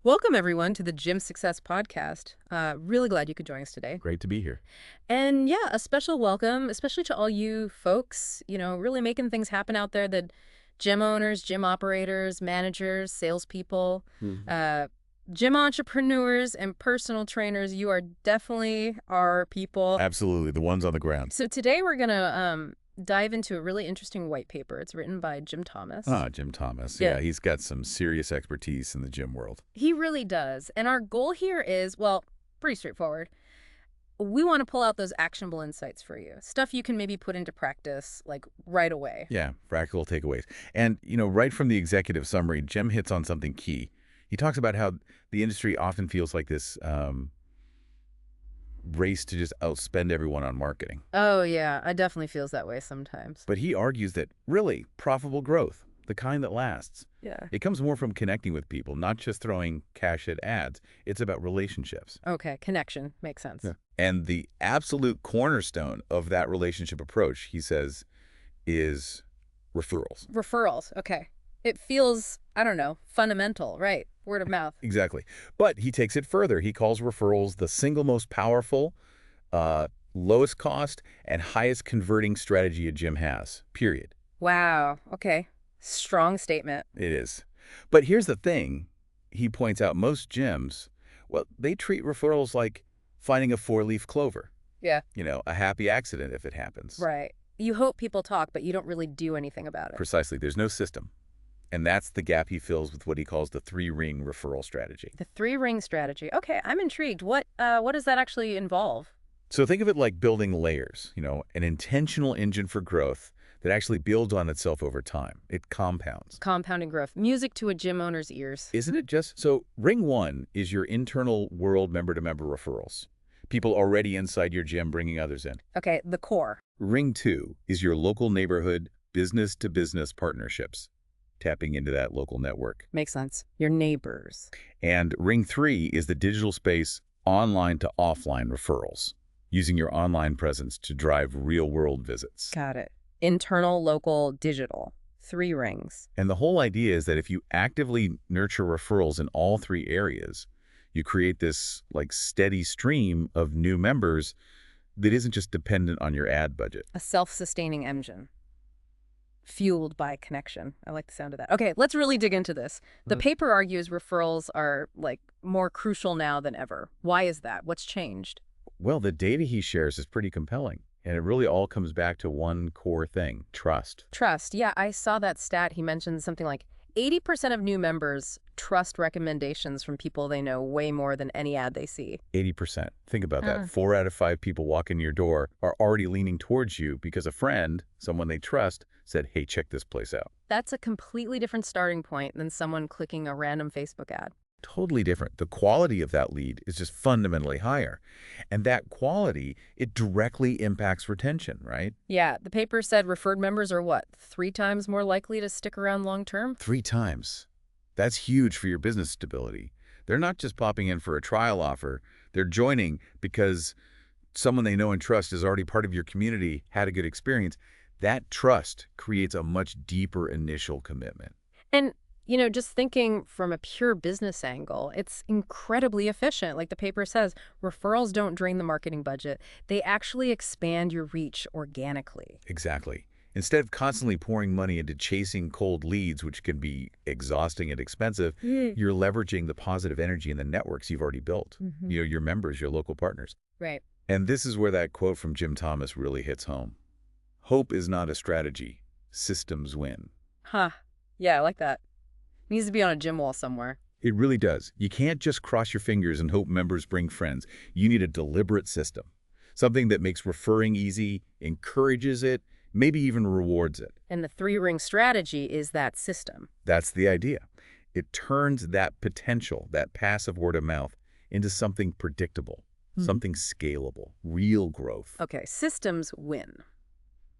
Welcome, everyone, to the Gym Success Podcast. Really glad you could join us today. Great to be here. And yeah, a special welcome, especially to all you folks, really making things happen out there that gym owners, gym operators, managers, salespeople, Mhm. uh, gym entrepreneurs, and personal trainers. You are definitely our people. Absolutely, the ones on the ground. So today we're going to dive into a really interesting white paper. It's written by Jim Thomas. Ah, Jim Thomas. Yeah. Yeah, he's got some serious expertise in the gym world. He really does. And our goal here is, well, pretty straightforward. We want to pull out those actionable insights for you. Stuff you can maybe put into practice, like, right away. Yeah, practical takeaways. And, right from the executive summary, Jim hits on something key. He talks about how the industry often feels like this race to just outspend everyone on marketing. Oh, yeah. I definitely feels that way sometimes. But he argues that, really, profitable growth, the kind that lasts, Yeah. it comes more from connecting with people, not just throwing cash at ads. It's about relationships. Okay. Connection. Makes sense. Yeah. And the absolute cornerstone of that relationship approach, he says, is referrals. Referrals. Okay. It feels, I don't know, fundamental, right? Word of mouth. Exactly. But he takes it further. He calls referrals the single most powerful, lowest cost, and highest converting strategy a gym has, period. Wow. Okay. Strong statement. It is. But here's the thing. He points out most gyms, well, they treat referrals like finding a four-leaf clover. Yeah. A happy accident if it happens. Right. You hope people talk, but you don't really do anything about it. Precisely. There's no system. And that's the gap he fills with what he calls the three-ring referral strategy. The three-ring strategy. Okay, I'm intrigued. What does that actually involve? So think of it like building layers, an intentional engine for growth that actually builds on itself over time. It compounds. Compounding growth. Music to a gym owner's ears. Isn't it just? So ring one is your internal world member-to-member referrals. People already inside your gym bringing others in. Okay, the core. Ring two is your local neighborhood business-to-business partnerships, tapping into that local network. Makes sense. Your neighbors. And ring three is the digital space online to offline referrals, using your online presence to drive real-world visits. Got it. Internal, local, digital. Three rings. And the whole idea is that if you actively nurture referrals in all three areas, you create this steady stream of new members that isn't just dependent on your ad budget. A self-sustaining engine. Fueled by connection. I like the sound of that. Okay, let's really dig into this. The paper argues referrals are, more crucial now than ever. Why is that? What's changed? Well, the data he shares is pretty compelling. And it really all comes back to one core thing, trust. Trust. Yeah, I saw that stat. He mentioned something like 80% of new members trust recommendations from people they know way more than any ad they see. 80%. Think about that. 4 out of 5 people walking your door are already leaning towards you because a friend, someone they trust, said, hey, check this place out. That's a completely different starting point than someone clicking a random Facebook ad. Totally different. The quality of that lead is just fundamentally higher. And that quality, it directly impacts retention, right? Yeah, the paper said referred members are what, 3 times more likely to stick around long term? 3 times. That's huge for your business stability. They're not just popping in for a trial offer. They're joining because someone they know and trust is already part of your community, had a good experience. That trust creates a much deeper initial commitment. And just thinking from a pure business angle, it's incredibly efficient. Like the paper says, referrals don't drain the marketing budget. They actually expand your reach organically. Exactly. Instead of constantly pouring money into chasing cold leads, which can be exhausting and expensive, you're leveraging the positive energy in the networks you've already built. Your members, your local partners. Right. And this is where that quote from Jim Thomas really hits home. Hope is not a strategy. Systems win. Huh. Yeah, I like that. Needs to be on a gym wall somewhere. It really does. You can't just cross your fingers and hope members bring friends. You need a deliberate system. Something that makes referring easy, encourages it, maybe even rewards it. And the 3-ring strategy is that system. That's the idea. It turns that potential, that passive word of mouth, into something predictable, something scalable, real growth. Okay, systems win.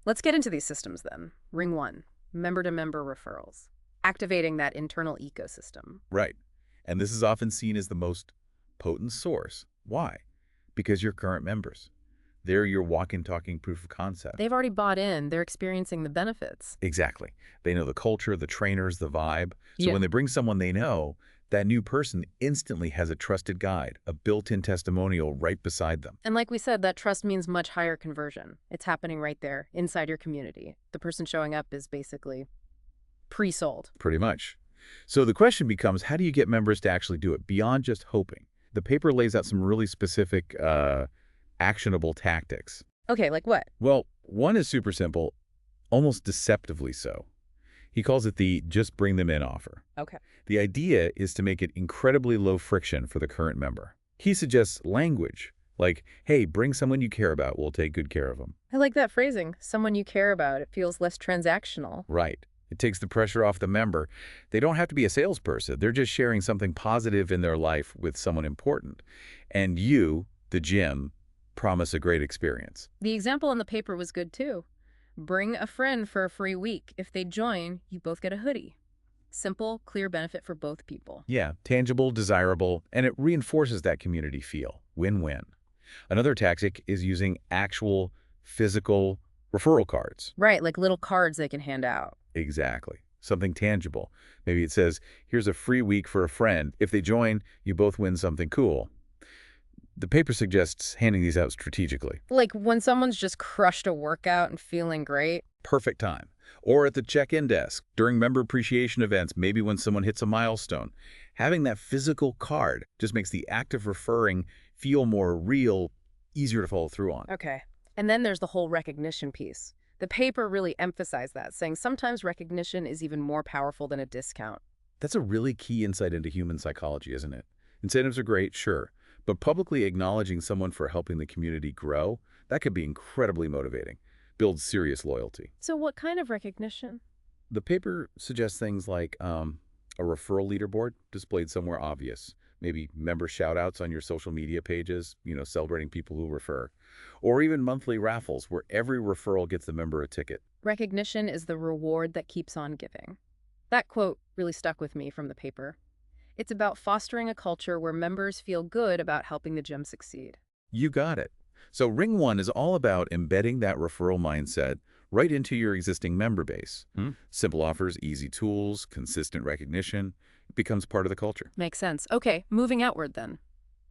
Let's get into these systems then. Ring 1, member-to-member referrals. Activating that internal ecosystem. Right. And this is often seen as the most potent source. Why? Because your current members. They're your walking, talking proof of concept. They've already bought in. They're experiencing the benefits. Exactly. They know the culture, the trainers, the vibe. So when they bring someone they know, that new person instantly has a trusted guide, a built-in testimonial right beside them. And like we said, that trust means much higher conversion. It's happening right there, inside your community. The person showing up is basically pre-sold. Pretty much. So the question becomes, how do you get members to actually do it beyond just hoping? The paper lays out some really specific, actionable tactics. Okay, like what? Well, one is super simple, almost deceptively so. He calls it the just bring them in offer. Okay. The idea is to make it incredibly low friction for the current member. He suggests language like, hey, bring someone you care about, we'll take good care of them. I like that phrasing. Someone you care about. It feels less transactional. Right. It takes the pressure off the member. They don't have to be a salesperson. They're just sharing something positive in their life with someone important. And you, the gym, promise a great experience. The example in the paper was good too. Bring a friend for a free week. If they join, you both get a hoodie. Simple, clear benefit for both people. Yeah, tangible, desirable, and it reinforces that community feel. Win-win. Another tactic is using actual physical referral cards. Right, like little cards they can hand out. Exactly. Something tangible. Maybe it says, here's a free week for a friend. If they join, you both win something cool. The paper suggests handing these out strategically. Like when someone's just crushed a workout and feeling great. Perfect time. Or at the check-in desk, during member appreciation events, maybe when someone hits a milestone. Having that physical card just makes the act of referring feel more real, easier to follow through on. Okay. And then there's the whole recognition piece. The paper really emphasized that, saying sometimes recognition is even more powerful than a discount. That's a really key insight into human psychology, isn't it? Incentives are great, sure, but publicly acknowledging someone for helping the community grow, that could be incredibly motivating, builds serious loyalty. So what kind of recognition? The paper suggests things like a referral leaderboard displayed somewhere obvious, maybe member shout-outs on your social media pages, celebrating people who refer, or even monthly raffles where every referral gets the member a ticket. Recognition is the reward that keeps on giving. That quote really stuck with me from the paper. It's about fostering a culture where members feel good about helping the gym succeed. You got it. So Ring 1 is all about embedding that referral mindset right into your existing member base. Simple offers, easy tools, consistent recognition. It becomes part of the culture. Makes sense. Okay, moving outward then.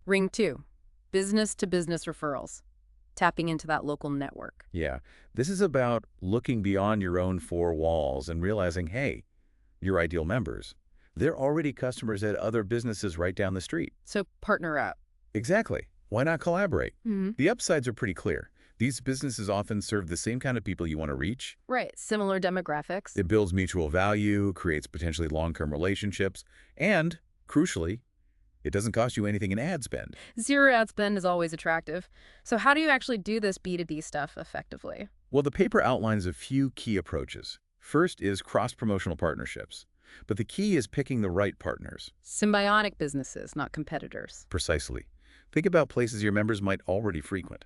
Ring 2, business-to-business referrals. Tapping into that local network. Yeah, this is about looking beyond your own four walls and realizing, hey, your ideal members, they're already customers at other businesses right down the street. So partner up. Exactly. Why not collaborate? Mm-hmm. The upsides are pretty clear. These businesses often serve the same kind of people you want to reach. Right, similar demographics. It builds mutual value, creates potentially long-term relationships, and, crucially, it doesn't cost you anything in ad spend. Zero ad spend is always attractive. So how do you actually do this B2B stuff effectively? Well, the paper outlines a few key approaches. First is cross-promotional partnerships. But the key is picking the right partners. Symbiotic businesses, not competitors. Precisely. Think about places your members might already frequent.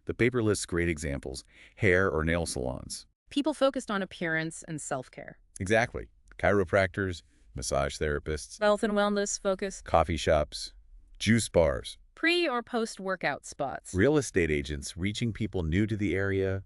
The paper lists great examples: hair or nail salons. People focused on appearance and self-care. Exactly. Chiropractors, massage therapists, Health and wellness focused. coffee shops, juice bars, Pre- or post-workout spots. real estate agents reaching people new to the area,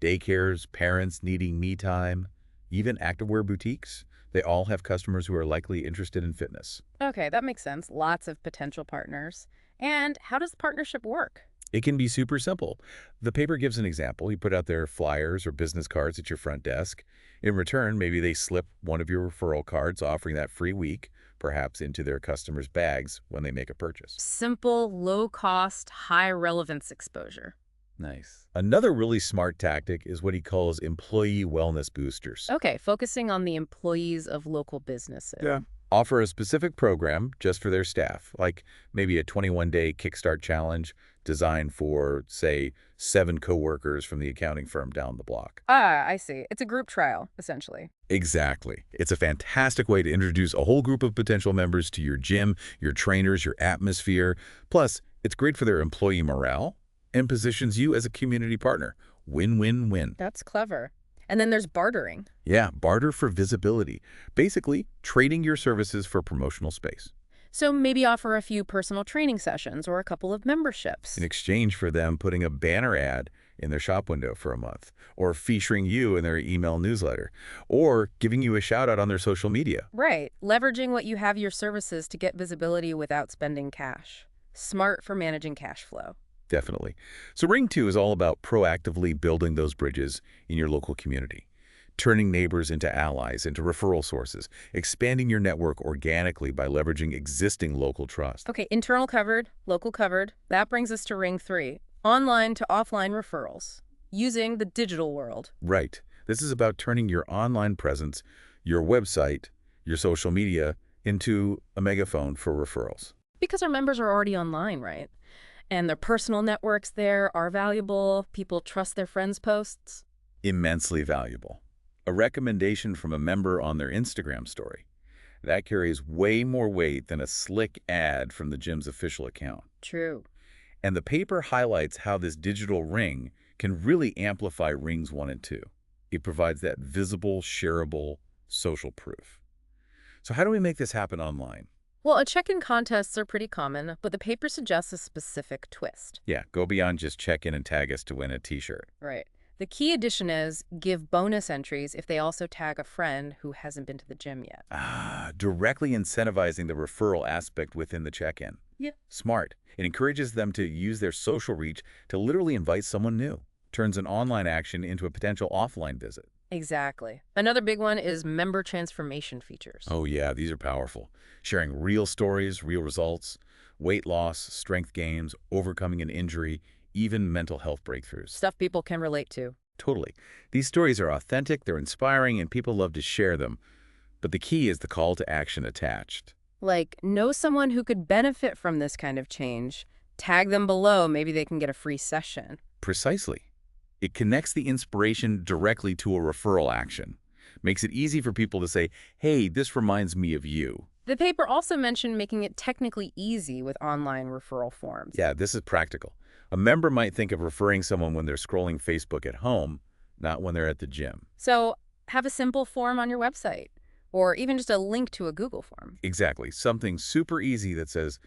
daycares, parents needing me time, even activewear boutiques. They all have customers who are likely interested in fitness. Okay, that makes sense. Lots of potential partners. And how does the partnership work? It can be super simple. The paper gives an example. You put out their flyers or business cards at your front desk. In return, maybe they slip one of your referral cards offering that free week, perhaps into their customers' bags when they make a purchase. Simple, low-cost, high-relevance exposure. Nice. Another really smart tactic is what he calls employee wellness boosters. Okay, focusing on the employees of local businesses. Yeah. Offer a specific program just for their staff, like maybe a 21-day Kickstart challenge designed for, say, 7 coworkers from the accounting firm down the block. Ah, I see. It's a group trial, essentially. Exactly. It's a fantastic way to introduce a whole group of potential members to your gym, your trainers, your atmosphere. Plus, it's great for their employee morale and positions you as a community partner. Win-win-win. That's clever. And then there's bartering. Yeah, barter for visibility. Basically, trading your services for promotional space. So maybe offer a few personal training sessions or a couple of memberships. In exchange for them putting a banner ad in their shop window for a month, or featuring you in their email newsletter, or giving you a shout out on their social media. Right. Leveraging what you have your services to get visibility without spending cash. Smart for managing cash flow. Definitely. So Ring 2 is all about proactively building those bridges in your local community, turning neighbors into allies, into referral sources, expanding your network organically by leveraging existing local trust. Okay, internal covered, local covered. That brings us to ring 3. Online to offline referrals. Using the digital world. Right. This is about turning your online presence, your website, your social media, into a megaphone for referrals. Because our members are already online, right? And their personal networks there are valuable. People trust their friends' posts. Immensely valuable. A recommendation from a member on their Instagram story. That carries way more weight than a slick ad from the gym's official account. True. And the paper highlights how this digital ring can really amplify rings 1 and 2. It provides that visible, shareable, social proof. So how do we make this happen online? Well, a check-in contests are pretty common, but the paper suggests a specific twist. Yeah, go beyond just check in and tag us to win a t-shirt. Right. The key addition is give bonus entries if they also tag a friend who hasn't been to the gym yet. Directly incentivizing the referral aspect within the check-in. Yeah. Smart. It encourages them to use their social reach to literally invite someone new. Turns an online action into a potential offline visit. Exactly. Another big one is member transformation features. Oh yeah, these are powerful. Sharing real stories, real results, weight loss, strength gains, overcoming an injury, even mental health breakthroughs. Stuff people can relate to. Totally. These stories are authentic, they're inspiring, and people love to share them. But the key is the call to action attached. Like, know someone who could benefit from this kind of change. Tag them below. Maybe they can get a free session. Precisely. It connects the inspiration directly to a referral action. Makes it easy for people to say, hey, this reminds me of you. The paper also mentioned making it technically easy with online referral forms. Yeah, this is practical. A member might think of referring someone when they're scrolling Facebook at home, not when they're at the gym. So have a simple form on your website, or even just a link to a Google form. Exactly. Something super easy that says,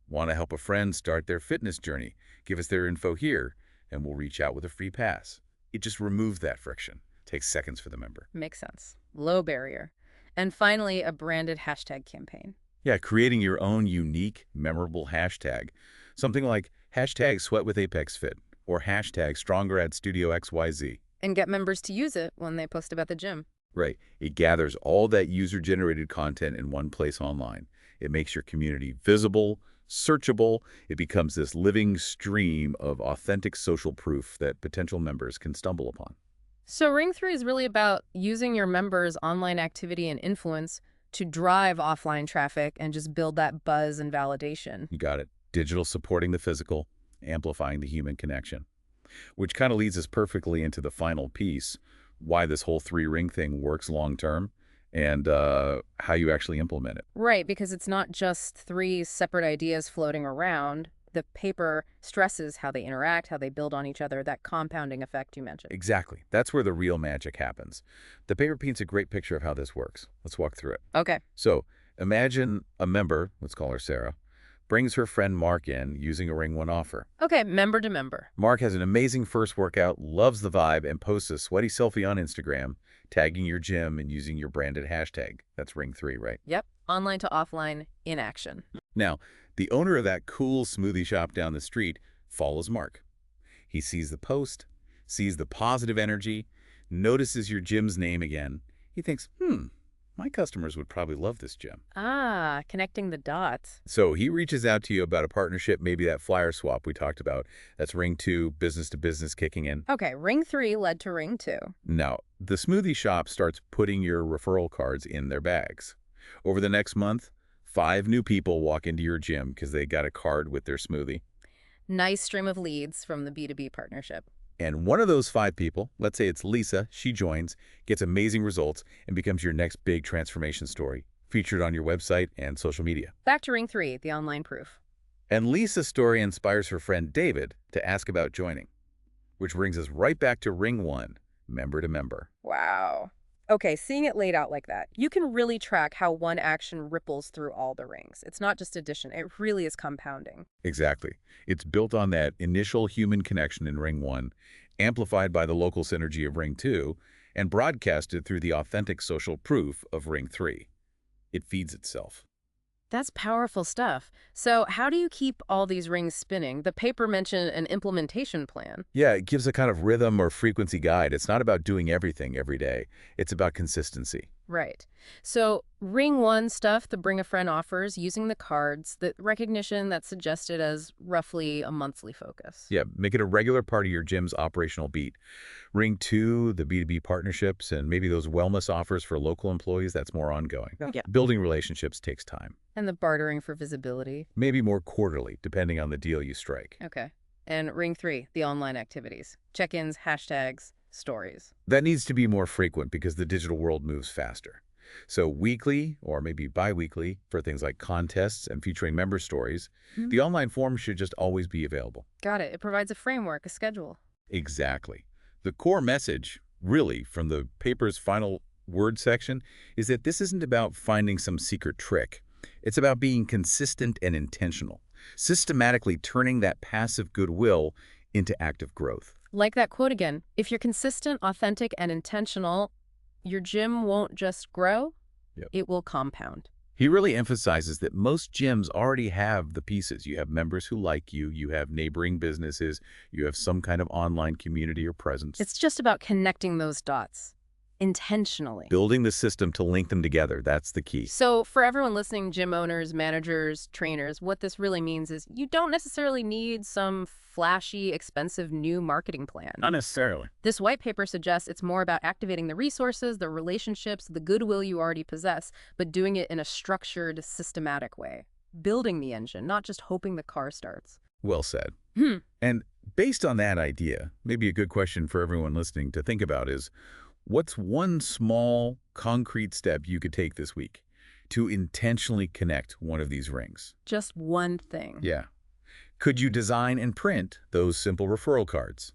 want to help a friend start their fitness journey. Give us their info here, and we'll reach out with a free pass. It just removes that friction. Takes seconds for the member. Makes sense. Low barrier. And finally, a branded hashtag campaign. Yeah, creating your own unique, memorable hashtag. Something like hashtag #SweatWithApexFit or hashtag StrongGradStudioXYZ. And get members to use it when they post about the gym. Right. It gathers all that user-generated content in one place online. It makes your community visible, searchable. It becomes this living stream of authentic social proof that potential members can stumble upon. So Ring 3 is really about using your members' online activity and influence to drive offline traffic and just build that buzz and validation. You got it. Digital supporting the physical, amplifying the human connection. Which kind of leads us perfectly into the final piece, why this whole 3-ring thing works long-term and how you actually implement it. Right, because it's not just 3 separate ideas floating around. The paper stresses how they interact, how they build on each other, that compounding effect you mentioned. Exactly. That's where the real magic happens. The paper paints a great picture of how this works. Let's walk through it. Okay. So imagine a member, let's call her Sarah, brings her friend Mark in using a Ring 1 offer. Okay, member to member. Mark has an amazing first workout, loves the vibe, and posts a sweaty selfie on Instagram, tagging your gym and using your branded hashtag. That's Ring 3, right? Yep. Online to offline in action. Now, the owner of that cool smoothie shop down the street follows Mark. He sees the post, sees the positive energy, notices your gym's name again. He thinks, my customers would probably love this gym. Ah, connecting the dots. So he reaches out to you about a partnership, maybe that flyer swap we talked about. That's Ring 2, business to business kicking in. Okay, Ring 3 led to Ring 2. Now, the smoothie shop starts putting your referral cards in their bags. Over the next month, 5 new people walk into your gym because they got a card with their smoothie. Nice stream of leads from the B2B partnership. And one of those 5 people, let's say it's Lisa, she joins, gets amazing results, and becomes your next big transformation story, featured on your website and social media. Back to Ring 3, the online proof. And Lisa's story inspires her friend David to ask about joining, which brings us right back to Ring 1, member to member. Wow. Okay, seeing it laid out like that, you can really track how one action ripples through all the rings. It's not just addition, it really is compounding. Exactly. It's built on that initial human connection in Ring 1, amplified by the local synergy of Ring 2, and broadcasted through the authentic social proof of Ring 3. It feeds itself. That's powerful stuff. So how do you keep all these rings spinning? The paper mentioned an implementation plan. Yeah, it gives a kind of rhythm or frequency guide. It's not about doing everything every day. It's about consistency. Right. So ring one stuff, the bring a friend offers, using the cards, the recognition that's suggested as roughly a monthly focus. Yeah, make it a regular part of your gym's operational beat. Ring 2, the B2B partnerships, and maybe those wellness offers for local employees, that's more ongoing. Yeah. Building relationships takes time. And the bartering for visibility. Maybe more quarterly, depending on the deal you strike. Okay. And ring three, the online activities. Check-ins, hashtags, stories. That needs to be more frequent because the digital world moves faster. So weekly or maybe bi-weekly for things like contests and featuring member stories, the online form should just always be available. Got it. It provides a framework, a schedule. Exactly. The core message, really, from the paper's final word section, is that this isn't about finding some secret trick. It's about being consistent and intentional, systematically turning that passive goodwill into active growth. Like that quote again, if you're consistent, authentic, and intentional, your gym won't just grow, Yep. it will compound. He really emphasizes that most gyms already have the pieces. You have members who like you have neighboring businesses, you have some kind of online community or presence. It's just about connecting those dots intentionally. Building the system to link them together, that's the key. So for everyone listening, gym owners, managers, trainers, what this really means is you don't necessarily need some flashy, expensive new marketing plan. Not necessarily. This white paper suggests it's more about activating the resources, the relationships, the goodwill you already possess, but doing it in a structured, systematic way. Building the engine, not just hoping the car starts. Well said. Hmm. And based on that idea, maybe a good question for everyone listening to think about is, what's one small, concrete step you could take this week to intentionally connect one of these rings? Just one thing. Yeah. Could you design and print those simple referral cards?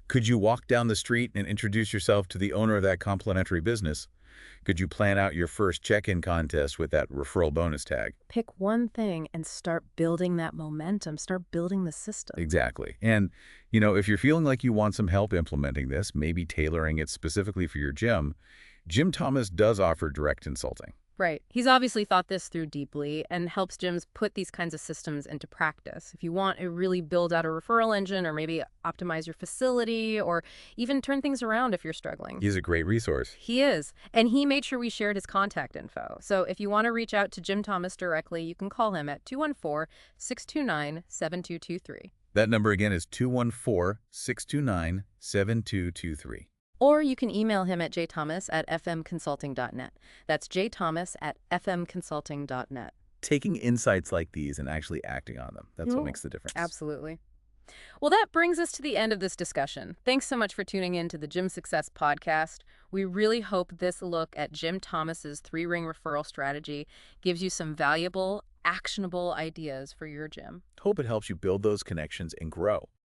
Could you walk down the street and introduce yourself to the owner of that complimentary business? Could you plan out your first check-in contest with that referral bonus tag? Pick one thing and start building that momentum. Start building the system. Exactly. And, if you're feeling like you want some help implementing this, maybe tailoring it specifically for your gym, Jim Thomas does offer direct consulting. Right. He's obviously thought this through deeply and helps gyms put these kinds of systems into practice. If you want to really build out a referral engine or maybe optimize your facility or even turn things around if you're struggling. He's a great resource. He is. And he made sure we shared his contact info. So if you want to reach out to Jim Thomas directly, you can call him at 214-629-7223. That number again is 214-629-7223. Or you can email him at jthomas@fmconsulting.net. That's jthomas@fmconsulting.net. Taking insights like these and actually acting on them, that's what makes the difference. Absolutely. Well, that brings us to the end of this discussion. Thanks so much for tuning in to the Gym Success Podcast. We really hope this look at Jim Thomas's 3-ring referral strategy gives you some valuable, actionable ideas for your gym. Hope it helps you build those connections and grow.